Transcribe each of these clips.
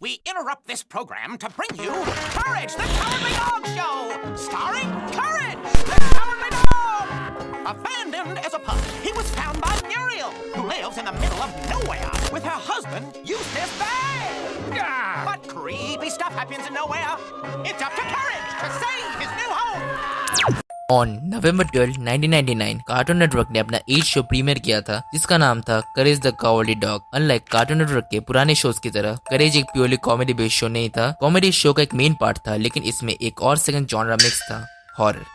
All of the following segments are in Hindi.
we interrupt this program to bring you Courage, the Cowardly Dog Show, starring Courage, the Cowardly Dog. Abandoned as a pup, he was found by Muriel, who lives in the middle of nowhere with her husband, Eustace Bag. But creepy stuff happens in nowhere. It's up to Courage to save his new home. On November 12, 1999 cartoon network ने अपना 8 शो प्रीमियर किया था जिसका नाम था Courage the Cowardly Dog. Unlike cartoon network के पुराने शोज की तरह करेज एक प्योरली कॉमेडी बेस्ड शो नहीं था। कॉमेडी शो का एक मेन पार्ट था, लेकिन इसमें एक और सेकंड जॉनरा मिक्स था, हॉरर।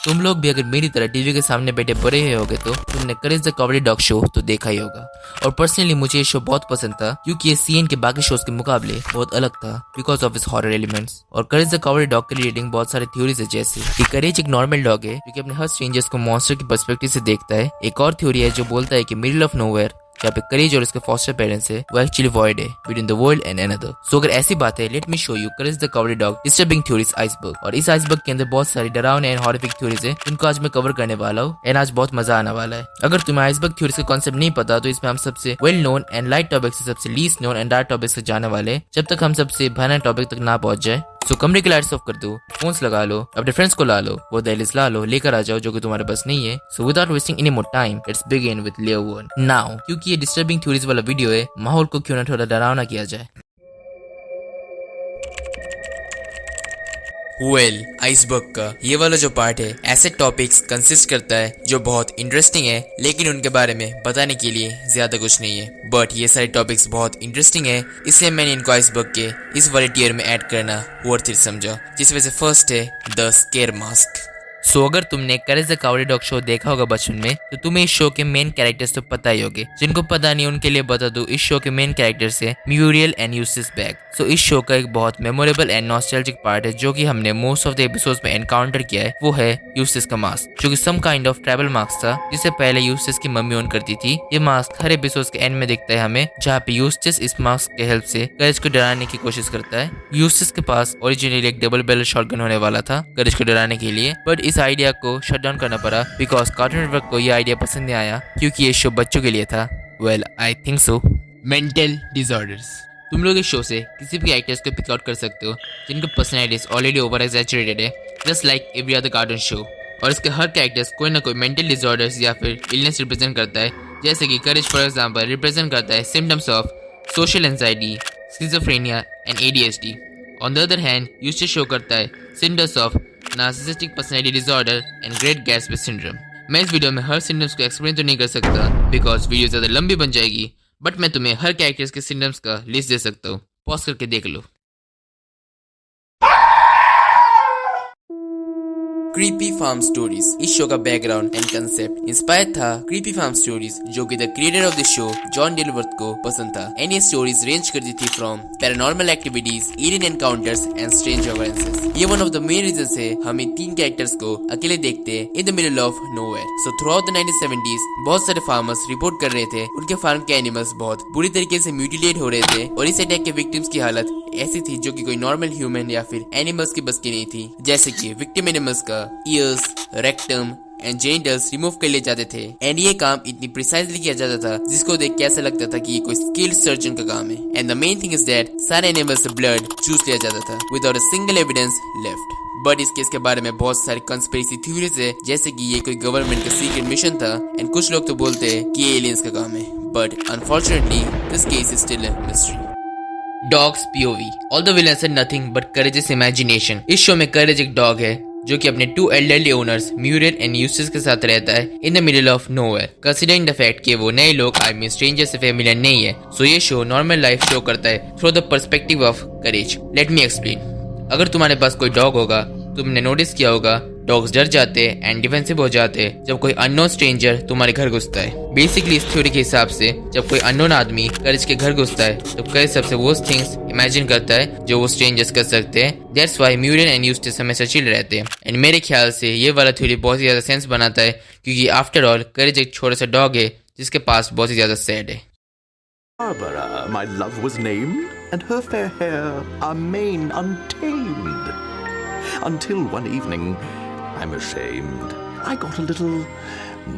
तुम लोग भी अगर मेरी तरह टीवी के सामने बैठे बड़े हुए होगे तो तुमने करेज द कावर्डली डॉग शो तो देखा ही होगा। और पर्सनली मुझे ये शो बहुत पसंद था क्योंकि ये सीएन के बाकी शोज के मुकाबले बहुत अलग था बिकॉज ऑफ इस हॉरर एलिमेंट्स। और करेज द कावर्डली डॉग की रेटिंग बहुत सारे थ्योरीज है, जैसे कि करेज एक नॉर्मल डॉग है जो कि अपने हर स्ट्रेंजर्स को मॉन्स्टर की पर्सपेक्टिव से देखता है। एक और थ्योरी है जो बोलता है कि मिडिल ऑफ नोवेयर जहाँ पे करेज और उसके फॉस्टर पेरेंट्स है वो एक्चुअली वॉइड है between the world and another. So अगर ऐसी बात है, let me show you Courage the Cowardly Dog disturbing theories iceberg. और इस आइसबर्ग के अंदर बहुत सारी डरावने एंड हॉरिफिक थ्योरीज है जिनको आज मैं कवर करने वाला हूँ एंड आज बहुत मजा आने वाला है। अगर तुम्हें आइसबर्ग थ्योरीज का कॉन्सेप्ट नहीं पता तो इसमें हम सबसे well known and light topic से सबसे least known and dark topic से जाने वाले जब तक हम सबसे भयानक टॉपिक तक ना पहुंच जाए। सो कमरे की लाइट्स ऑफ कर दो, फोन्स लगा लो, अपने फ्रेंड्स को ला लो, वो दहलीज ला लो, लेकर आ जाओ जो कि तुम्हारे पास नहीं है। So without wasting any more time let's begin with layer 1 now. क्योंकि ये डिस्टर्बिंग थ्योरीज वाला वीडियो है, माहौल को क्यों ना थोड़ा डरावना किया जाए। आइसबर्ग का ये वाला जो पार्ट है ऐसे टॉपिक्स कंसिस्ट करता है जो बहुत इंटरेस्टिंग है, लेकिन उनके बारे में बताने के लिए ज्यादा कुछ नहीं है। बट ये सारे टॉपिक्स बहुत इंटरेस्टिंग है, इसलिए मैंने इनको आइसबर्ग के इस वाले टियर में ऐड करना वर्थ इट समझा। जिस वजह से फर्स्ट है द स्केयर मास्क। सो अगर तुमने करेज द कावर्डली डॉग शो देखा होगा बचपन में तो तुम्हें इस शो के मेन कैरेक्टर्स तो पता ही होंगे। जिनको पता नहीं उनके लिए बता दूं, इस शो के मेन कैरेक्टर्स है म्यूरियल एंड यूस्टस बैग। सो इस शो का एक बहुत मेमोरेबल एंड नॉस्टैल्जिक पार्ट है जो कि हमने मोस्ट ऑफ द एपिसोड्स में एनकाउंटर किया है, वो है यूस्टस का मास्क, जो कि some kind of travel mask था जिसे पहले यूस्टस की मम्मी ओन करती थी। ये मास्क हर एपिसोड के एंड में दिखता है हमें, जहाँ पे यूस्टस इस मास्क के हेल्प से करेज को डराने की कोशिश करता है। यूस्टस के पास ओरिजिनली एक डबल बैरल शॉटगन होने वाला था करेज को डराने के लिए, बट इस आइडिया को शट डाउन करना पड़ा बिकॉज कार्टून नेटवर्क को ये आइडिया पसंद नहीं आया क्योंकि ये शो बच्चों के लिए था। Well I think so. Mental disorders. तुम लोग इस शो से किसी भी एक्टर्स को पिक आउट कर सकते हो जिनकी पर्सनैलिटीज ऑलरेडी ओवर एग्जैजरेटेड है, just like every other cartoon show. और इसके हर कैरेक्टर्स कोई ना कोई मेंटल डिसऑर्डर्स या फिर इलनेस रिप्रेजेंट करता है, जैसे कि करेज फॉर एग्जांपल रिप्रेजेंट करता है symptoms of social anxiety, schizophrenia and ADHD. On the other hand Eustace show करता है symptoms of narcissistic personality disorder and Great Gatsby syndrome. मैं इस वीडियो में हर सिम्टम्स को एक्सप्लेन तो नहीं कर सकता बिकॉज वीडियो ज्यादा लंबी बन जाएगी, बट मैं तुम्हें हर कैरेक्टर्स के सिम्टम्स का लिस्ट दे सकता हूँ, पॉज करके देख लो। Creepy farm stories. इस शो का बैकग्राउंड एंड कंसेप्ट इंस्पायर्ड था क्रीपी फार्म स्टोरीज जो कि the creator of the show John Dilworth को पसंद था, एंड ये स्टोरीज रेंज करती थी from paranormal activities, alien encounters and strange occurrences. ये one of the main reason है हम इन 3 कैरेक्टर्स को अकेले देखते हैं इन the middle of nowhere. So through out the 1970s बहुत सारे फार्मर्स रिपोर्ट कर रहे थे उनके फार्म के एनिमल्स बहुत बुरी तरीके से म्यूटिलेट हो रहे थे, और इस अटैक के विक्टिम्स की हालत ऐसी थी जो कि कोई नॉर्मल ह्यूमन या फिर एनिमल्स की बस की नहीं थी। जैसे कि विक्टिम एनिमल्स का years, rectum and genitals remove कर लिए जाते थे, एंड ये काम इतनी प्रिसाइजली किया जाता था जिसको देख के ऐसा लगता था कि ये कोई स्किल्ड सर्जन का काम है। And the main thing is that सारे एनिमल्स से ब्लड चूस लिया जाता था without a single evidence left. But इस केस के बारे में बहुत सारी कंस्पिरेसी थ्योरीज है, जैसे कि ये कोई गवर्नमेंट का सीक्रेट मिशन था, एंड कुछ लोग तो बोलते हैं कि ये एलियंस का काम है, but unfortunately this case is still a mystery. Dogs POV. All the villains had nothing but Courage's imagination. इस शो में करेज एक डॉग है जो कि अपने 2 elderly owners Muriel and Eustace के साथ रहता है in the middle of nowhere, considering the fact कि वो नए लोग आई मीन स्ट्रेंजर्स से फेमिलियर नहीं है। सो ये शो नॉर्मल लाइफ शो करता है through the perspective of courage. Let me explain. अगर तुम्हारे पास कोई डॉग होगा, तुमने नोटिस किया होगा डॉग्स डर जाते हैं एंड डिफेंसिव हो जाते हैं जब कोई अननोन स्ट्रेंजर तुम्हारे घर घुसता है। बेसिकली इस थ्योरी के हिसाब से जब कोई अननोन आदमी करेज के घर घुसता है तो करेज सबसे वर्स्ट थिंग्स इमेजिन करता है जो वो स्ट्रेंजर्स कर सकते हैं। दैट्स व्हाई म्यूरियल एंड यूस्टस हमेशा चिल रहते हैं, एंड मेरे ख्याल से ये वाला थ्योरी बहुत ही ज्यादा सेंस बनाता है क्योंकि आफ्टर ऑल करेज एक छोटा सा डॉग है जिसके पास बहुत ही ज्यादा सैड है। Barbara, my love was named, and her fair hair, our mane untamed. until one evening, I'm ashamed, I got a little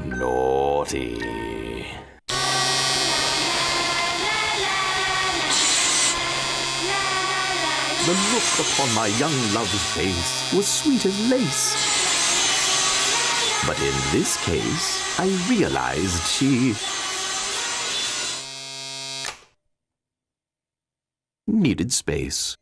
naughty. The look upon my young love's face was sweet as lace. But in this case, I realized she needed space.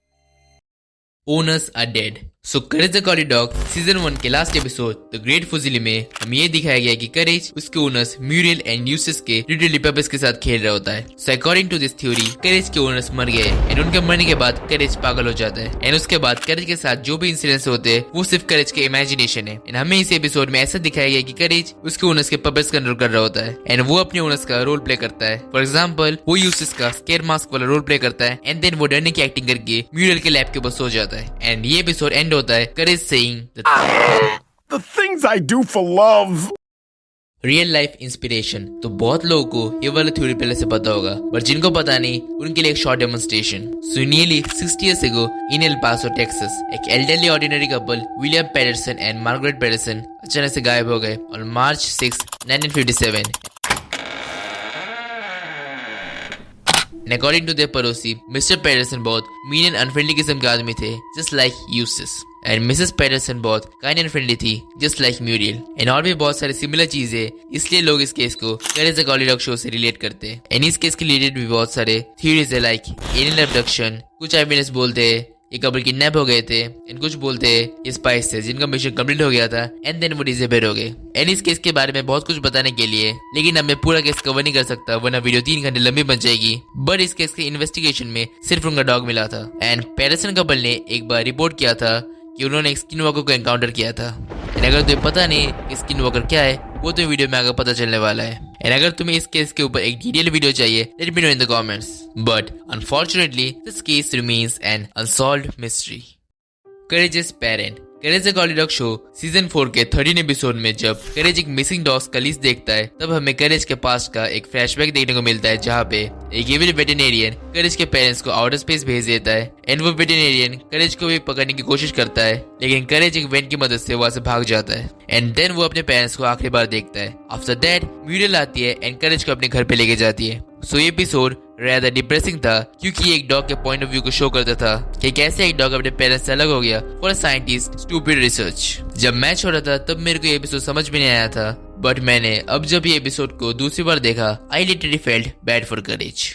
Owners are dead. So Courage the Cowardly Dog season 1 के लास्ट एपिसोड द ग्रेट फुजिली में हमें ये दिखाया गया कि करेज उसके ओनर्स म्यूरियल एंड यूसिस के लिटिल पर्पस के साथ खेल रहा होता है. So according to this theory Courage के ओनर्स मर गए एंड उनके मरने के बाद करेज पागल हो जाता है एंड उसके बाद करेज के साथ जो भी इंसिडेंट्स होते हैं वो सिर्फ करेज के इमेजिनेशन है. एंड हमें इस एपिसोड में ऐसा दिखाया गया कि करेज उसके ओनर्स के पर्पस कंट्रोल कर रहा होता है एंड वो अपने ओनर्स का रोल प्ले करता है. फॉर एग्जाम्पल वो यूसिस का स्केयर मास्क वाला रोल प्ले करता है एंड देन वो डरने की एक्टिंग करके म्यूरियल के लैब के ऊपर सो जाता है. एंड ये एपिसोड एंड होता है करेज saying The things I do for love. Real life inspiration. तो बहुत लोगों को ये वाला थ्योरी पहले से पता होगा बट जिनको पता नहीं उनके लिए एक short demonstration. So nearly 60 years ago in El Paso, Texas, एक elderly ordinary couple William Patterson and Margaret Patterson अचानक से गायब हो गए on March 6, 1957. And according to their पड़ोसी, Mr. Patterson बहुत mean and unfriendly किस्म के आदमी थे, just like Eustace. And Mrs. Patterson बहुत kind and friendly थी, just like Muriel. And और भी बहुत सारी सिमिलर चीजें, इसलिए लोग इस केस को Courage the Cowardly Dog show से रिलेट करते हैं. And इस केस के रिलेटेड भी बहुत सारे theories है like alien abduction, कुछ eyewitness बोलते हैं ये कपल किडनैप हो गए थे एंड कुछ बोलते हैं ये स्पाइस थे जिनका मिशन कंप्लीट हो गया था एंड देन वो डिसअपीयर हो गए. एंड इस केस के बारे में बहुत कुछ बताने के लिए लेकिन अब मैं पूरा केस कवर नहीं कर सकता वरना वीडियो 3 घंटे लंबी बन जाएगी. बट इस केस के इन्वेस्टिगेशन में सिर्फ उनका डॉग मिला था एंड पैटरसन कपल ने एक बार रिपोर्ट किया था कि उन्होंने एक स्किन वॉकर को एनकाउंटर किया था. एंड अगर तुम्हें पता नहीं कि स्किन वॉकर क्या है वो तो वीडियो में आगे पता चलने वाला है. एंड अगर तुम्हें इस केस के ऊपर एक डिटेल वीडियो चाहिए let me know in the comments. But unfortunately this case remains an unsolved mystery. Courage's parent. Courage the कॉवरली dog show season 4 के 13 एपिसोड में जब करेज एक मिसिंग डॉग्स का लिस्ट देखता है तब हमें करेज के पास्ट का एक फ्लैशबैक देखने को मिलता है जहाँ पे एक एविल वेटरनेरियन करेज के पेरेंट्स को आउटर स्पेस भेज देता है एंड वो वेटरनेरियन करेज को भी पकड़ने की कोशिश करता है लेकिन करेज एक वेंट की मदद से वहां से भाग जाता है एंड देन वो अपने पेरेंट्स को आखिरी बार देखता है. आफ्टर दैट म्यूरियल आती है एंड करेज को अपने घर पे लेके जाती है. सो ये एपिसोड rather डिप्रेसिंग था क्योंकि ये एक डॉग के पॉइंट ऑफ व्यू को शो करता था कि कैसे एक डॉग अपने पेरेंट्स से अलग हो गया for a scientist stupid research. जब मैच हो रहा था तब मेरे को ये एपिसोड समझ में नहीं आया था बट मैंने अब जब ये एपिसोड को दूसरी बार देखा I literally felt bad for courage.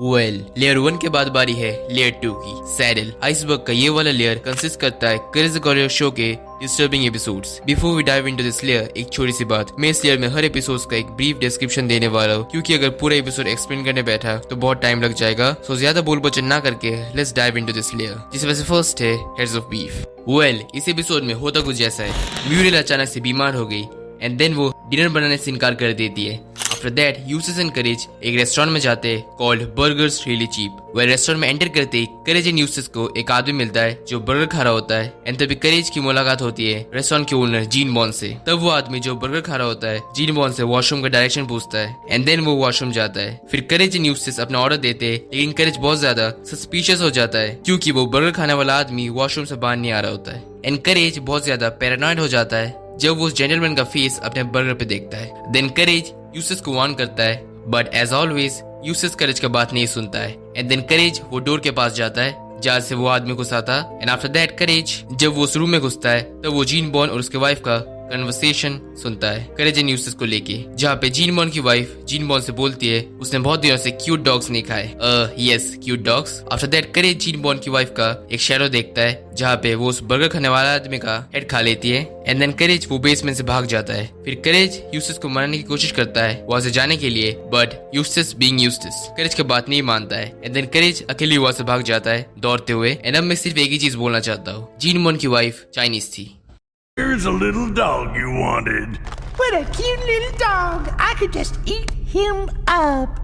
Layer 1 के बाद बारी है लेयर 2 की. सैडल. आइसबर्ग का ये वाला लेयर कंसिस्ट करता है करेज द कॉवरली डॉग शो के disturbing episodes. Before we dive into this layer एक छोटी सी बात, मैं इस लेयर में हर एपिसोड्स का एक ब्रीफ डिस्क्रिप्शन देने वाला हूँ क्योंकि अगर पूरा एपिसोड एक्सप्लेन करने बैठा तो बहुत टाइम लग जाएगा. सो ज्यादा बोल बचन ना करके let's dive into this layer जिसमें से फर्स्ट है हेड्स ऑफ बीफ. इस एपिसोड में होता कुछ जैसा है. म्यूरियल अचानक से बीमार हो गई एंड देन वो डिनर बनाने से इनकार कर देती है. आफ्टर दैट यूसिस एंड करेज एक रेस्टोरेंट में जाते हैं कॉल्ड बर्गर्स रियली चीप. वह रेस्टोरेंट में एंटर करते ही करेज एंड यूसिस को एक आदमी मिलता है जो बर्गर खा रहा होता है एंड तभी करेज की मुलाकात होती है रेस्टोरेंट के ओनर जीन बॉन से. तब वो आदमी जो बर्गर खा रहा होता है जीन बॉन से वॉशरूम का डायरेक्शन पूछता है एंड देन वो वॉशरूम जाता है. फिर करेज एंड यूसिस अपना ऑर्डर देते हैं लेकिन करेज बहुत ज्यादा सस्पिशियस हो जाता है क्योंकि वो बर्गर खाने वाला आदमी वॉशरूम से बाहर नहीं आ रहा होता है एंड करेज बहुत ज्यादा पैरानॉइड हो जाता है जब वो उस जेंटलमैन का फेस अपने बर्गर पे देखता है. देन करेज यूसिस को वार्न करता है बट एज ऑलवेज यूसिस करेज का बात नहीं सुनता है एंड देन करेज वो डोर के पास जाता है जहाँ से वो आदमी घुसा था एंड आफ्टर दैट करेज जब वो उस रूम में घुसता है तब वो जीन बॉन और उसके वाइफ का कन्वर्सेशन सुनता है करेज एंड यूसिस को लेके जहाँ पे जीन बॉन की वाइफ जीन बॉन से बोलती है उसने बहुत दिनों से क्यूट डॉग्स नहीं खाए. Yes cute dogs. After that Courage Jean Bon की वाइफ का एक शैडो देखता है जहाँ पे वो उस बर्गर खाने वाला आदमी का हेड खा लेती है एंड देन करेज वो बेसमेंट से भाग जाता है. फिर करेज यूसिस को मारने की कोशिश करता है वहां से जाने के लिए बट यूसिस बीइंग यूसिस करेज की बात नहीं मानता है एंड देन करेज अकेली वहां से भाग जाता है दौड़ते हुए. एंड अब मैं सिर्फ एक ही चीज बोलना चाहता हूँ जीन बॉन की वाइफ चाइनीज थी. Here's a little dog you wanted. What a cute little dog. I could just eat him up.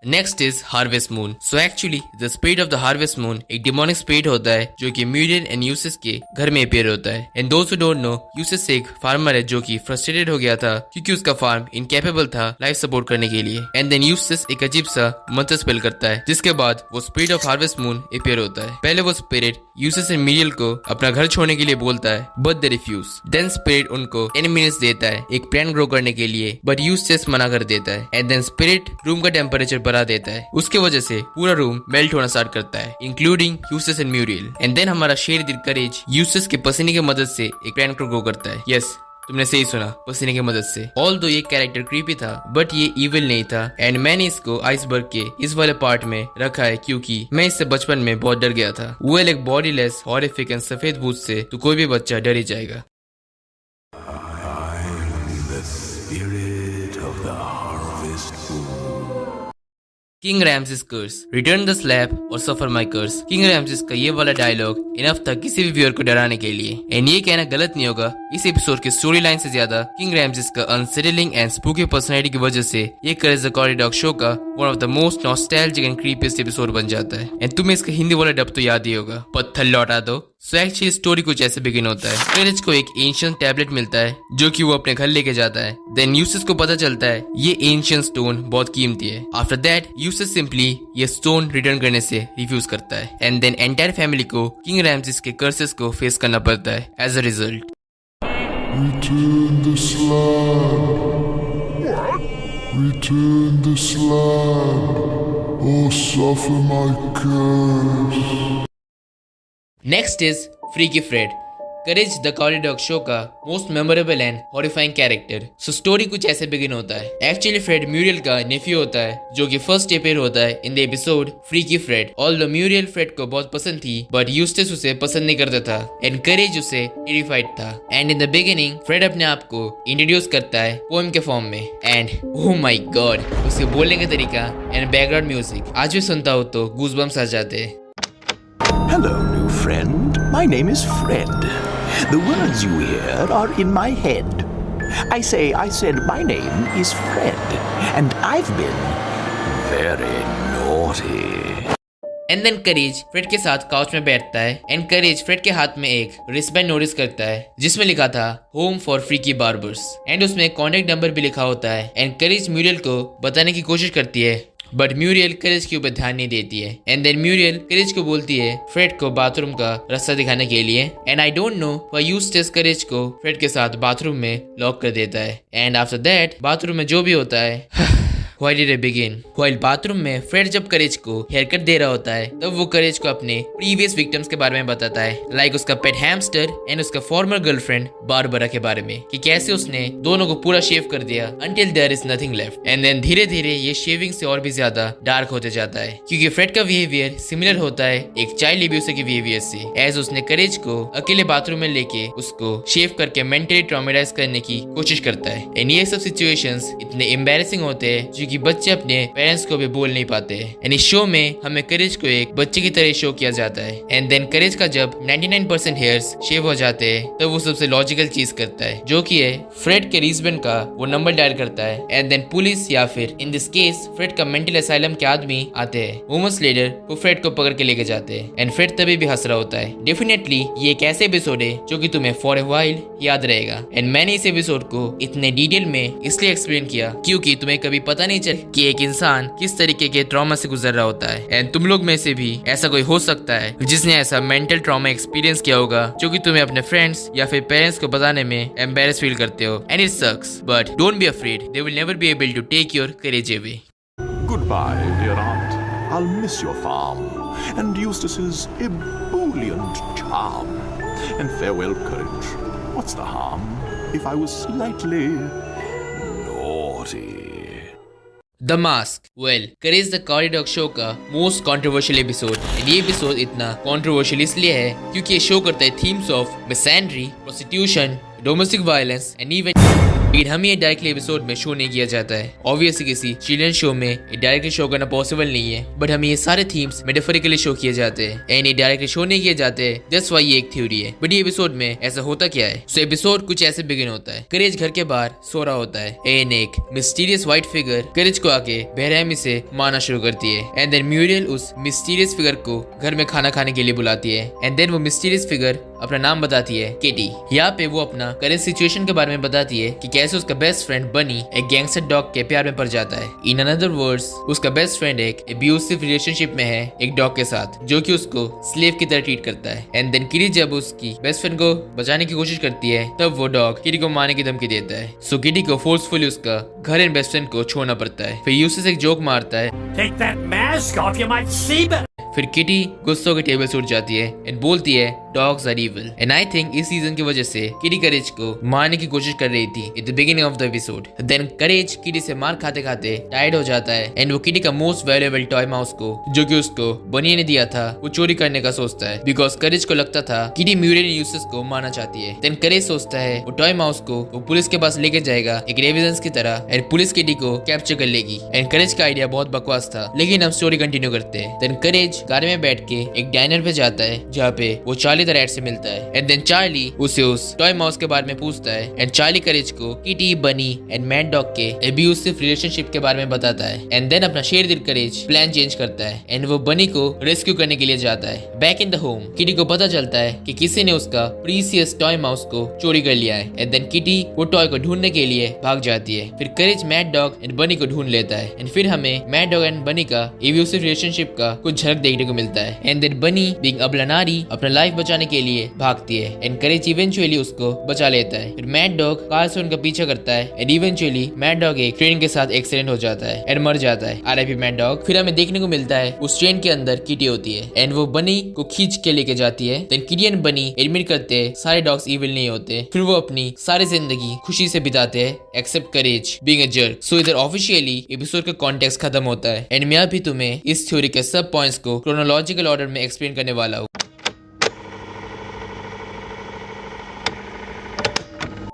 Next is harvest moon. So actually the spirit of the harvest moon एक डिमोनिक स्पिरिट होता है जो कि म्यूरियल एंड यूसिस के घर में अपीयर होता है। एंड दोस्त हु डोंट नो, यूसिस एक फार्मर है जो कि फ्रस्ट्रेटेड हो गया था क्योंकि उसका फार्म इनकैपेबल था लाइफ सपोर्ट करने के लिए। एंड देन यूसिस एक अजीब सा मंत्र स्पेल करता है जिसके बाद वो spirit of harvest moon appear होता है। पहले वो स्पिरिट यूसिस एंड म्यूरियल को अपना घर छोड़ने के लिए बोलता है but they refuse. Then spirit उनको 10 मिनट्स देता है एक प्लान ग्रो करने के लिए बट यूसिस मना कर देता है। एंड देन स्पिरिट रूम का टेम्परेचर बढ़ा देता है। उसके वजह से पूरा रूम मेल्ट होना स्टार्ट करता है इंक्लूडिंग यूसिस एंड म्यूरियल। एंड देन हमारा शेर दिल करेज यूसिस के पसीने की मदद से एक प्लान को ग्रो करता है। यस, तुमने सही सुना, पसीने की मदद से। ऑल्दो ये कैरेक्टर क्रीपी था बट ये इविल नहीं था। एंड मैंने इसको आइसबर्ग के इस वाले पार्ट में रखा है क्योंकि मैं इससे बचपन में बहुत डर गया था। वो एक बॉडीलेस हॉरिफिक एंड सफेद भूत से तो कोई भी बच्चा डर ही जाएगा। King Ramses curse, return the slab और सफर माई कर्स। किंग रैम्सेस का ये वाला डायलॉग इनफ था किसी भी व्यूअर को डराने के लिए। एंड ये कहना गलत नहीं होगा, इस एपिसोड की स्टोरी लाइन से ज्यादा किंग रैम्सेस का अनसेटलिंग एंड स्पूकी पर्सनैलिटी की वजह से ये करेज द कॉरी डॉग शो का one of the most nostalgic and creepiest episode बन जाता है। एंड तुम्हें इसका हिंदी वाला डब तो याद ही होगा, पत्थर लौटा दो। सो एक्चुअली स्टोरी कुछ ऐसे बिगिन होता है। करेज को एक एंशिएंट टैबलेट मिलता है जो कि वो अपने घर लेके जाता है। देन यूसिस को पता चलता है ये एंशिएंट स्टोन बहुत कीमती है। आफ्टर दैट यूसिस सिंपली ये स्टोन रिटर्न करने से रिफ्यूज करता है। एंड देन एंटायर फैमिली को किंग रैम्सेस के कर्सेस को फेस करना पड़ता है as a result. Return the slab. What? Return the slab or suffer my curse. Next is Freaky Fred, Courage the Cowardly dog show का most memorable and horrifying character. So story कुछ ऐसे बिगिन होता है। एक्चुअली फ्रेड म्यूरियल का नेफ्यू होता है जो कि फर्स्ट अपीयर होता है in the episode freaky Fred. Although Muriel Fred को बहुत पसंद थी बट यूस्टिस उसे पसंद नहीं करता था एंड करेज उसे टेरिफाइड था। And in the beginning Fred अपने आप को इंट्रोड्यूस करता है पोएम के फॉर्म में। एंड ओह माय गॉड, उसके बोलने का तरीका एंड बैकग्राउंड म्यूजिक आज भी सुनता हूँ तो गूज़बम्स आ जाते हैं। Hello, new friend. My name is Fred. The words you hear are in my head. I said my name is Fred, and I've been very naughty. And then Courage Fred के साथ काउच में बैठता है एंड करेज फ्रेड के हाथ में एक रिस्टबैंड नोटिस करता है जिसमें लिखा था home for freaky barbers. And उसमें कॉन्टेक्ट नंबर भी लिखा होता है। एंड करेज म्यूरियल को बताने की कोशिश करती है बट म्यूरियल करेज के ऊपर ध्यान नहीं देती है। एंड देन म्यूरियल करेज को बोलती है फ्रेड को बाथरूम का रास्ता दिखाने के लिए। And I don't know why Eustace Courage को फ्रेड के साथ बाथरूम में लॉक कर देता है। एंड आफ्टर दैट बाथरूम में जो भी होता है Why did I begin? While bathroom में फ्रेड जब करेज को हेयर कट दे रहा होता है तब वो करेज को अपने प्रीवियस विक्टिम्स के बारे में बताता है, लाइक उसका पेट हैमस्टर एंड उसका फॉर्मर गर्लफ्रेंड बारबरा के बारे में कि कैसे उसने दोनों को पूरा शेव कर दिया until there is nothing left। And then धीरे धीरे ये शेविंग से और भी ज्यादा डार्क होते जाता है क्योंकि फ्रेड का बिहेवियर सिमिलर होता है एक चाइल्ड एब्यूसर के बिहेवियर से। एज उसने करेज को अकेले बाथरूम में लेके उसको शेव करके मेंटली ट्रॉमेटाइज करने की कोशिश करता है। एंड ये सब सिचुएशंस इतने एम्बैरेसिंग होते हैं कि बच्चे अपने पेरेंट्स को भी बोल नहीं पाते। एंड इस शो में हमें करेज को एक बच्चे की तरह शो किया जाता है। एंड देन करेज का जब 99% हेयर्स शेव हो जाते हैं तब वो सबसे लॉजिकल चीज करता है जो कि है फ्रेड के रिजबैंड का वो नंबर डायल करता है। एंड देन पुलिस या फिर इन दिस केस फ्रेड का मेंटल असाइलम के आदमी आते हैं। मोमेंट्स लेटर वो फ्रेड को पकड़ के लेके जाते हैं एंड फ्रेड तभी भी हंस रहा होता है। डेफिनेटली ये एक ऐसे एपिसोड है जो कि तुम्हें फॉर ए व्हाइल याद रहेगा। एंड मैंने इस एपिसोड को इतने डिटेल में इसलिए एक्सप्लेन किया क्योंकि तुम्हें कभी पता नहीं चल कि एक इंसान किस तरीके के ट्रॉमा से गुजर रहा होता है। एंड तुम लोग में से भी ऐसा कोई हो सकता है जिसने ऐसा मेंटल ट्रॉमा एक्सपीरियंस किया होगा जो कि तुम्हें अपने फ्रेंड्स या फिर पेरेंट्स को बताने में एम्बैरेस फील करते हो। And it sucks but don't be afraid, they will never be able to take your courage away. Goodbye, dear aunt. I'll miss your farm and Eustace's ebullient charm. And farewell, courage. What's the harm if I was slightly naughty? The mask, well Courage the Cowardly dog show का मोस्ट कंट्रोवर्शियल एपिसोड। ये एपिसोड इतना कंट्रोवर्शियल इसलिए है क्योंकि ये शो करता है themes of misandry, prostitution, domestic violence and even लेकिन हमें ये डायरेक्टली एपिसोड में शो नहीं किया जाता है। ऑब्वियसली किसी चिल्ड्रन शो में ये डायरेक्टली शो करना पॉसिबल नहीं है, बट हमें ये सारे थीम्स मेटाफोरिकली शो किए जाते हैं एंड ये डायरेक्टली शो नहीं किए जाते हैं। दैट्स व्हाई ये एक थ्योरी है। बट ये एपिसोड में ऐसा होता क्या है? सो एपिसोड कुछ ऐसे बिगिन होता है। करेज घर के बाहर सो रहा होता है एंड एक मिस्टीरियस व्हाइट फिगर करेज को आके बेरहमी से मारना शुरू करती है एंड देन म्यूरियल उस मिस्टीरियस फिगर को घर में खाना खाने के लिए बुलाती है एंड देन वो मिस्टीरियस फिगर अपना नाम बताती है किटी। यहाँ पे वो अपना करेंट सिचुएशन के बारे में बताती है कि कैसे उसका बेस्ट फ्रेंड बनी एक गैंगस्टर डॉग के प्यार में पड़ जाता है। इन अनदर वर्ड्स उसका बेस्ट फ्रेंड एक एब्यूसिव रिलेशनशिप में है एक डॉग के साथ जो कि उसको स्लेव की तरह ट्रीट करता है एंड देन किटी जब उसकी बेस्ट फ्रेंड को बचाने की कोशिश करती है तब वो डॉग किटी को मारने की धमकी देता है। सो किटी को फोर्सफुली उसका घर एंड बेस्ट फ्रेंड को छोड़ना पड़ता है। फिर यूसिस एक जोक मारता है, Take that mask off, you might see better. फिर किटी गुस्सों के टेबल से उठ जाती है एंड बोलती है dogs are evil and I think इस सीजन की वजह से किटी करेज को मारने की कोशिश कर रही थी in the beginning of the episode. Then Courage Kitty से मार खाते खाते टायर्ड हो जाता है एंड वो किटी का मोस्ट वैल्यूएबल टॉय माउस को जो कि उसको बनी ने दिया था वो चोरी करने का सोचता है बिकॉज करेज को लगता था किटी म्यूरियल यूसेस को मारना चाहती है। देन करेज सोचता है वो टॉय माउस को वो पुलिस के पास लेके जाएगा एक एविडेंस की तरह एंड पुलिस किटी को कैप्चर कर लेगी एंड करेज का आइडिया बहुत बकवास था लेकिन हम स्टोरी कंटिन्यू करते हैं। देन करेज कार में बैठ के एक डाइनर पे जाता है जहाँ पे वो चार्ली द रैट से मिलता है एंड देन चार्ली उसे उस टॉय माउस के बारे में पूछता है एंड चार्ली करेज को किटी बनी एंड मैड डॉग के एब्यूसिव रिलेशनशिप के बारे में बताता है एंड देन अपना शेर दिल करेज प्लान चेंज करता है एंड वो बनी को रेस्क्यू करने के लिए जाता है। Back in the home kitty को पता चलता है कि किसी ने उसका प्रीसियस टॉय माउस को चोरी कर लिया है एंड देन किटी वो टॉय को ढूंढने के लिए भाग जाती है। फिर करेज मैड डॉग एंड बनी को ढूंढ लेता है एंड फिर हमें मैड डॉग एंड बनी का एब्यूसिव रिलेशनशिप का कुछ झलक देखने को मिलता है एंड देन बनी बीइंग अबलानारी अपना लाइफ बचाने के लिए भागती है एंड करेज इवेंचुअली उसको बचा लेता है। फिर मैड डॉग कार से उनका पीछा करता है एंड इवेंचुअली मैड डॉग एक ट्रेन के साथ एक्सीडेंट हो जाता है एंड मर जाता है। RIP mad dog. फिर हमें देखने को मिलता है उस ट्रेन के अंदर किटी होती है एंड वो बनी को खींच के लेके जाती है। देन किटी एंड बनी एडमिट करते हैं सारे डॉग्स इविल नहीं होते। फिर वो अपनी सारी जिंदगी खुशी से बिताते हैं except Courage being a jerk. So इधर ऑफिशियली एपिसोड का कॉन्टेक्स्ट खत्म होता है एंड मैं अभी तुम्हें इस थ्योरी के सब पॉइंट्स को क्रोनोलॉजिकल ऑर्डर में एक्सप्लेन करने वाला हूँ।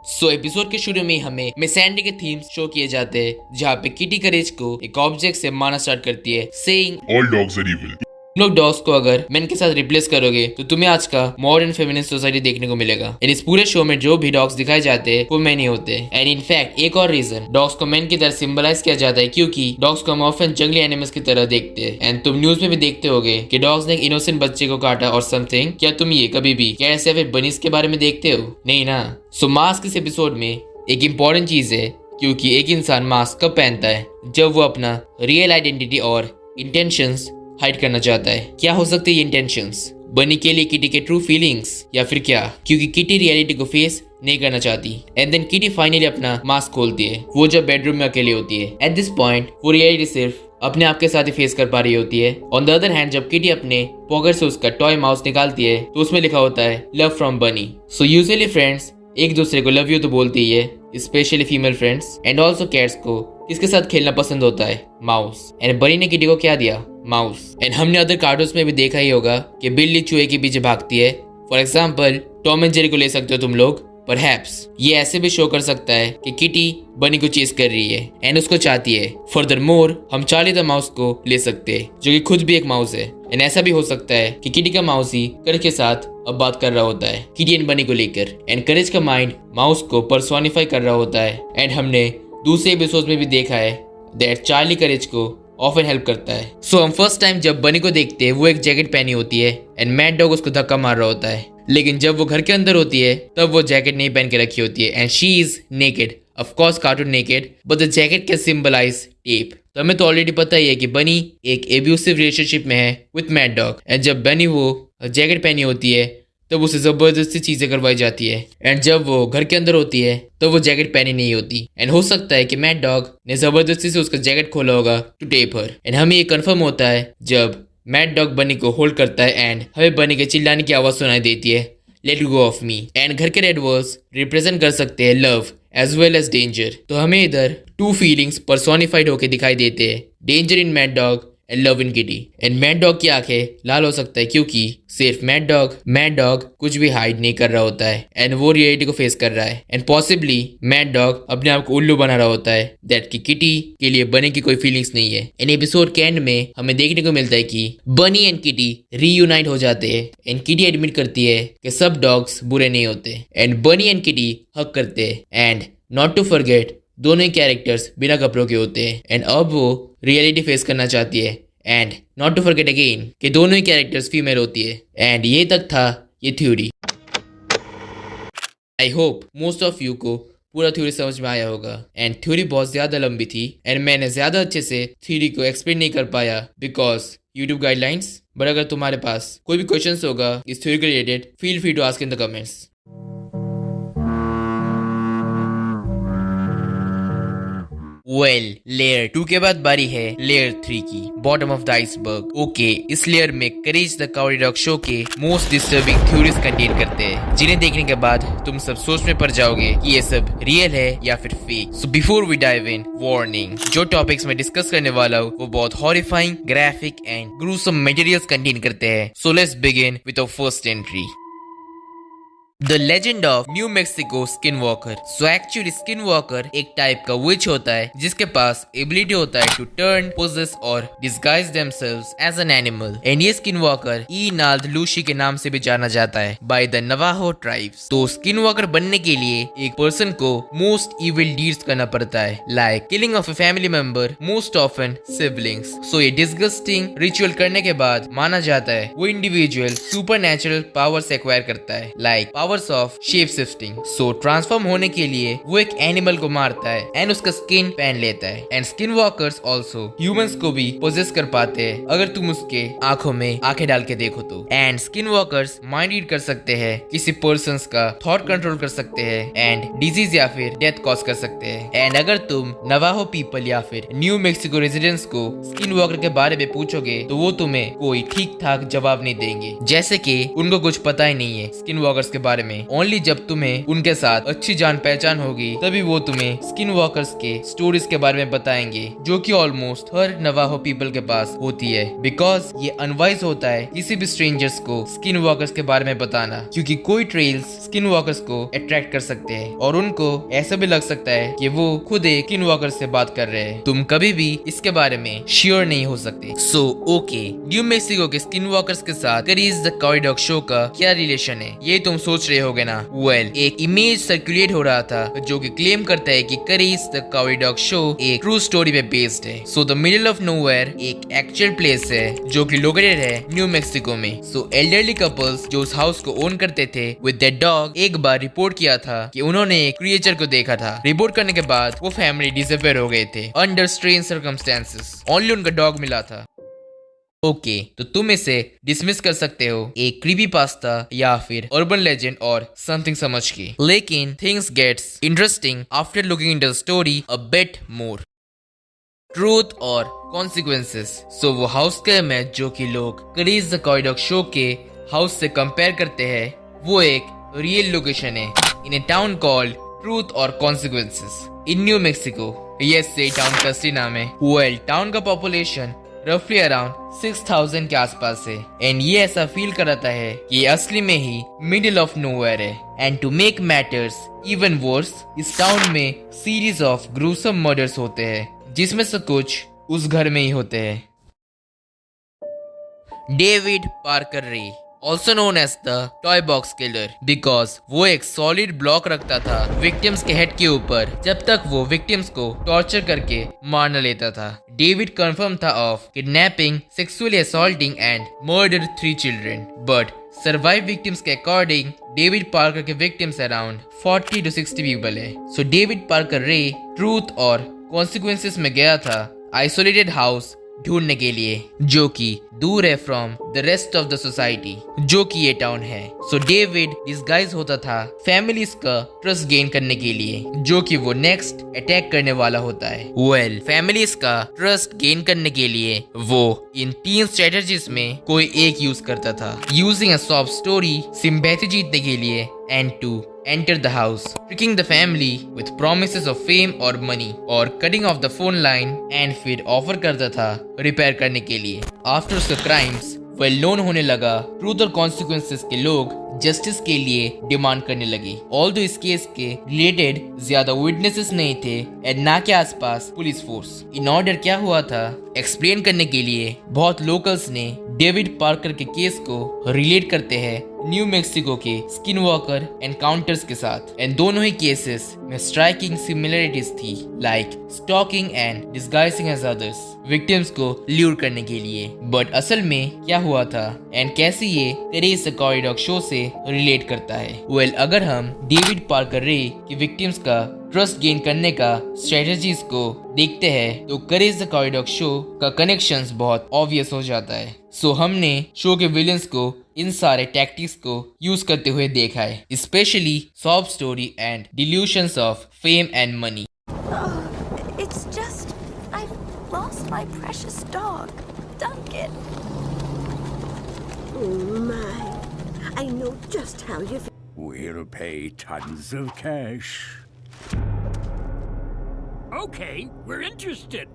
सो एपिसोड के शुरू में हमें मिसैंडी के थीम्स शो किए जाते हैं जहाँ पे किटी करेज को एक ऑब्जेक्ट से मारना स्टार्ट करती है saying All dogs are evil. तुम लोग डॉग्स को अगर मैन के साथ रिप्लेस करोगे तो तुम्हें आज का मॉडर्न फेमिनिस्ट सोसाइटी देखने को मिलेगा एंड इस पूरे शो में जो भी डॉग्स दिखाए जाते हैं वो मैन ही होते हैं। एंड इनफैक्ट एक और रीजन डॉग्स को मैन की तरह सिंबलाइज किया जाता है क्योंकि डॉग्स को हम ऑफन जंगली एनिमल्स की तरह देखते हैं एंड तुम न्यूज में भी देखते होगे कि डॉग्स ने एक इनोसेंट बच्चे को काटा और समथिंग। क्या तुम ये कभी भी कैसे फिर बनीस के बारे में देखते हो? नहीं ना। सो मास्क इस एपिसोड में एक इम्पॉर्टेंट चीज है क्योंकि एक इंसान मास्क कब पहनता है जब वो अपना रियल आइडेंटिटी और इंटेंशंस हाइड करना चाहता है। क्या हो सकते हैं ये इंटेंशंस? बनी के लिए किटी के ट्रू फीलिंग्स या फिर क्या क्योंकि किटी रियलिटी को फेस नहीं करना चाहती। एंड देन किटी फाइनली अपना मास्क खोलती है वो जब बेडरूम में अकेली होती है। एट दिस पॉइंट वो रियलिटी सिर्फ अपने आप के साथ ही फेस कर पा रही होती है। ऑन द अदर हैंड जब किटी अपने पॉकेट से उसका टॉय माउस निकालती है तो उसमें लिखा होता है लव फ्रॉम बनी। सो यूजुअली फ्रेंड्स एक दूसरे को लव यू तो बोलती ही है, specially female friends and also cats को किसके साथ खेलना पसंद होता है? माउस। एंड बनी ने किटी को क्या दिया? माउस। एंड हमने अदर कार्टून्स में भी देखा ही होगा कि बिल्ली चूहे के पीछे भागती है। For example Tom and Jerry को ले सकते हो तुम लोग। परहैप्स ये ऐसे भी शो कर सकता है कि किटी बनी को चेस कर रही है एंड उसको चाहती है। फर्दर मोर हम चार्ली द माउस को ले सकते हैं जो कि खुद भी एक माउस है एंड ऐसा भी हो सकता है कि किटी का माउस ही करेज के साथ अब बात कर रहा होता है किटी एंड बनी को लेकर एंड करेज का माइंड माउस को पर्सोनिफाई कर रहा होता है। एंड हमने दूसरे एपिसोड में भी देखा है दैट चार्ली करेज को ऑफन हेल्प करता है। सो हम फर्स्ट टाइम जब बनी को देखते हैं वो एक जैकेट पहनी होती है एंड मैड डॉग उसको धक्का मार रहा होता है लेकिन जब वो घर के अंदर होती है तब वो जैकेट नहीं पहन के रखी होती है and she is naked. Of course cartoon naked but the jacket can symbolise tape. तो हमें तो ऑलरेडी पता ही है कि बनी एक एब्यूसिव रिलेशनशिप में है विथ मैड डॉग एंड जब बनी वो जैकेट पहनी होती है तब उसे जबरदस्ती चीजें करवाई जाती है एंड जब वो घर के अंदर होती है तो वो जैकेट पहनी नहीं होती एंड हो सकता है कि मैड डॉग ने जबरदस्ती से उसका जैकेट खोला होगा टू टेप हर। एंड हमें ये कंफर्म होता है जब मैड डॉग बनी को होल्ड करता है एंड हमें बनी के चिल्लाने की आवाज सुनाई देती है let go of me. And घर के रेड वर्ड्स रिप्रेजेंट कर सकते हैं love as well as danger. तो हमें इधर टू फीलिंग्स पर्सोनिफाइड होके दिखाई देते हैं danger in mad dog and love in kitty. And mad dog की आंखें लाल हो सकता है क्योंकि सिर्फ मैड डॉग कुछ भी हाइड नहीं कर रहा होता है एंड वो रियलिटी को फेस कर रहा है। एंड पॉसिबली मैड डॉग अपने आप को उल्लू बना रहा होता है दैट कि किटी के लिए बनी की कोई फीलिंग्स नहीं है। इन एपिसोड के एंड में हमें देखने को मिलता है कि बनी एंड किटी रीयूनाइट हो जाते हैं एंड किटी एडमिट करती है कि सब डॉग्स बुरे नहीं होते एंड बनी एंड किटी हक करते हैं। एंड नॉट टू फॉरगेट दोनों ही कैरेक्टर्स बिना कपड़ों के होते हैं एंड अब वो रियलिटी फेस करना चाहती है। And not to forget again कि दोनों ही कैरेक्टर्स फीमेल होती है। एंड ये तक था ये theory. I hope most of you को पूरा थ्योरी समझ में आया होगा। एंड थ्योरी बहुत ज्यादा लंबी थी एंड मैंने ज्यादा अच्छे से थ्योरी को एक्सप्लेन नहीं कर पाया बिकॉज यूट्यूब गाइडलाइंस। बट अगर तुम्हारे पास कोई भी क्वेश्चंस होगा इस थ्योरी के related, feel free to ask in the comments. Well layer 2 के बाद बारी है लेयर 3 की, bottom of the iceberg. Okay, इस लेयर में Courage the cowardly dog show के मोस्ट डिस्टर्बिंग थ्योरीज कंटेन करते हैं जिन्हें देखने के बाद तुम सब सोच में पड़ जाओगे कि ये सब रियल है या फिर fake. So before we dive in, warning, जो टॉपिक्स मैं डिस्कस करने वाला हूँ वो बहुत horrifying, graphic and gruesome materials contain करते हैं। So let's begin with our first entry, the legend of New Mexico skinwalker. So actually skinwalker एक टाइप का विच होता है जिसके पास एबिलिटी होता है टू टर्न, पोजेस और disguise themselves as an animal. And ये स्किनवॉकर ई नाल्द लूशी के नाम से भी जाना जाता है बाय द नवाहो ट्राइब्स। तो स्किनवॉकर बनने के लिए एक पर्सन को मोस्ट इविल डीड्स करना पड़ता है like killing of a family member, most often siblings. So ये डिस्गस्टिंग रिचुअल करने के बाद माना जाता है वो इंडिविजुअल सुपरनैचुरल पावर्स एक्वायर करता है like powers of shape shifting. So transform होने के लिए वो एक एनिमल को मारता है एंड उसका स्किन पहन लेता है। And skin walkers also humans को भी पोजेस कर पाते हैं अगर तुम उसके आंखों में आंखें डाल के देखो तो। And skin walkers mind read कर सकते हैं, किसी पर्सन का थॉट कंट्रोल कर सकते हैं एंड डिजीज या फिर डेथ कॉज कर सकते हैं। एंड अगर तुम नवाहो पीपल या फिर न्यू मेक्सिको रेजिडेंट्स को स्किन वॉकर के बारे में पूछोगे तो वो तुम्हें कोई ठीक ठाक जवाब नहीं देंगे, जैसे कि उनको कुछ पता ही नहीं है स्किन वॉकर्स के बारे में। ओनली जब तुम्हें उनके साथ अच्छी जान पहचान होगी तभी वो तुम्हें स्किन वॉकर्स के स्टोरीज के बारे में बताएंगे जो कि ऑलमोस्ट हर नवाहो पीपल के पास होती है बिकॉज ये अनवाइज होता है किसी भी स्ट्रेंजर्स को स्किन वॉकर्स के बारे में बताना, क्योंकि कोई ट्रेल्स स्किन वॉकर्स को अट्रैक्ट कर सकते हैं और उनको ऐसा भी लग सकता है कि वो खुद एक स्किन वॉकर से बात कर रहे हैं। तुम कभी भी इसके बारे में श्योर नहीं हो सकते। सो ओके, न्यू मेक्सिको के स्किन वॉकर्स के साथ curries the cowardly dog show का क्या रिलेशन है ये तुम सोच रहे होगे ना। वेल, एक इमेज सर्कुलेट हो रहा था जो कि क्लेम करता है कि curries the cowardly dog show एक ट्रू स्टोरी पे बेस्ड है। So the middle of nowhere एक एक्चुअल प्लेस है जो कि लोकेटेड है न्यू मेक्सिको में। सो एल्डरली कपल्स जो उस हाउस को ओन करते थे विद देयर डॉग एक बार रिपोर्ट किया था कि उन्होंने एक क्रिएचर को देखा था। रिपोर्ट करने के बाद वो फैमिली डिसअपियर हो गए थे अंडर स्ट्रेंज सर्कमस्टेंसेस। ओनली उनका डॉग मिला था। ओके, तो तुम इसे डिसमिस कर सकते हो एक क्रीपी पास्ता या फिर अर्बन लेजेंड और समथिंग समझ के, लेकिन things gets interesting after looking into the story a bit more. Truth और कॉन्सिक्वेंसेस। सो वो हाउस क्लेम है जो कि लोग Courage the cowardly dog show के हाउस से कंपेयर करते हैं, वो एक रियल लोकेशन है in a town called Truth और Consequences in New Mexico. Yes, ये टाउन का असली नाम है। वेल, टाउन का पॉपुलेशन रफली अराउंड 6000 के आसपास है एंड ये ऐसा फील कराता है कि असली में ही मिडिल ऑफ नोवेयर है। And to make matters even worse, इस टाउन में सीरीज ऑफ ग्रूसम मर्डर्स होते हैं जिसमें से कुछ उस घर में ही होते हैं। डेविड पार्कर रे, also known as the toy box killer, because वो एक सॉलिड ब्लॉक रखता था विक्टिम्स के हेड के ऊपर जब तक वो विक्टिम्स को टॉर्चर करके मार न लेता था। डेविड कंफर्म था of kidnapping, sexually assaulting and murder 3 children, but survive victims के अकॉर्डिंग डेविड पार्कर के विक्टिम्स अराउंड 40 to 60 पीपल है। सो डेविड पार्कर रे ट्रूथ और कॉन्सिक्वेंसेस में गया था आइसोलेटेड हाउस ढूंढने के लिए जो कि दूर है from the rest of the society जो कि ये टाउन है। सो डेविड डिस्गाइज होता था फैमिलीज का ट्रस्ट गेन करने के लिए जो कि वो नेक्स्ट अटैक करने वाला होता है। वेल, फैमिलीज का ट्रस्ट गेन करने के लिए वो इन 3 स्ट्रेटजीज में कोई एक यूज करता था। Using a soft story, sympathy जीतने के लिए, and to enter the house, tricking the family with promises of fame or money, और cutting off the phone line and फिर ऑफर करता था रिपेयर करने के लिए। आफ्टर उसका क्राइम्स वेल नोन होने लगा, ट्रूथ और कॉन्सिक्वेंसेस के लोग जस्टिस के लिए डिमांड करने लगे। ऑल्दो इस केस के रिलेटेड ज्यादा विटनेसेस नहीं थे एंड ना के आसपास पुलिस फोर्स। इन ऑर्डर क्या हुआ था एक्सप्लेन करने के लिए बहुत लोकल्स ने डेविड पार्कर के केस को रिलेट करते हैं न्यू मैक्सिको के स्किन वॉकर एनकाउंटर्स के साथ। एंड दोनों ही केसेस में स्ट्राइकिंग सिमिलरिटीज थी, like stalking and disguising as others, victims को ल्यूर करने के लिए। बट असल में क्या हुआ था एंड कैसे ये करेज द कॉरी डॉग शो से रिलेट करता है? वेल, अगर हम डेविड पार्कर रे की विक्टिम्स का ट्रस्ट गेन करने का स्ट्रेटजीज को देखते हैं तो करेज द कॉरी डॉग शो का कनेक्शंस बहुत ऑब्वियस हो जाता है। सो हमने शो के विलेंस को इन सारे टैक्टिक्स को यूज करते हुए देखा है, especially sob story and delusions of fame and money. It's just I've lost my precious dog, Duncan. Oh my. I know just how you feel. We'll pay tons of cash. Okay, we're interested.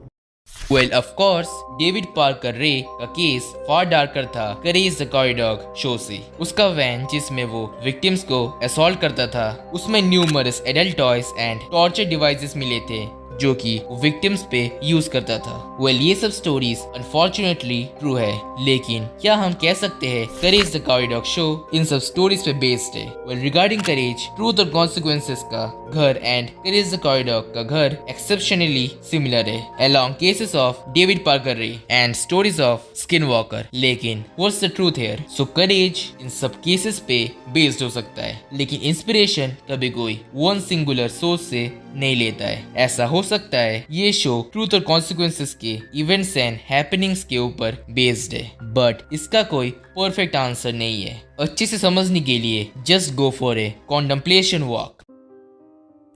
Well of course David Parker रे का केस फार डार्कर था Courage the Cowardly dog show से। उसका वैन जिसमें वो विक्टिम्स को असॉल्ट करता था उसमें numerous adult toys and torture devices मिले थे जो कि विक्टिम्स पे यूज करता था। वेल, ये सब स्टोरीज अनफॉर्चुनेटली ट्रू है, लेकिन क्या हम कह सकते हैं Courage the Cowardly dog show इन सब स्टोरीज पे बेस्ड है? वेल, रिगार्डिंग करेज, ट्रूथ और कॉन्सिक्वेंसेस का घर and Courage the Cowardly dog का घर एक्सेप्शनली सिमिलर है along cases of David Parker Ray and stories of skin walker. लेकिन what's the truth here? So Courage इन सब केसेस पे बेस्ड हो सकता है, लेकिन इंस्पिरेशन कभी कोई वन सिंगुलर सोर्स से नहीं लेता है। ऐसा हो सकता है ये शो ट्रूथ और कॉन्सिक्वेंसेस के इवेंट्स एंड हैपनिंग्स के ऊपर बेस्ड है, बट इसका कोई परफेक्ट आंसर नहीं है। अच्छे से समझने के लिए just go for a contemplation walk.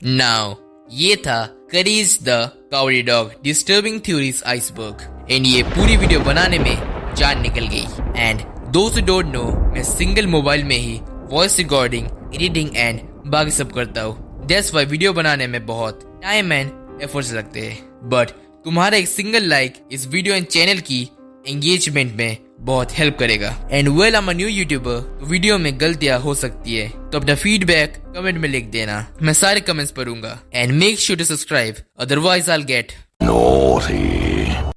Now ये था Courage the Cowardly dog disturbing theories iceberg and ये पूरी वीडियो बनाने में जान निकल गई। एंड दोस्त डोंट नो मैं सिंगल मोबाइल में ही वॉइस रिकॉर्डिंग, एडिटिंग एंड बाकी सब करता हूँ। दैट्स व्हाई वीडियो बनाने में बहुत टाइम एंड एफर्ट्स लगते हैं, बट तुम्हारा एक सिंगल लाइक इस वीडियो एंड चैनल की एंगेजमेंट में बहुत हेल्प करेगा। And well, I am a new YouTuber, तो वीडियो में गलतियां हो सकती है, तो अपना फीडबैक कमेंट में लिख देना, मैं सारे कमेंट्स पढ़ूंगा। And make sure to subscribe, otherwise I will get Naughty.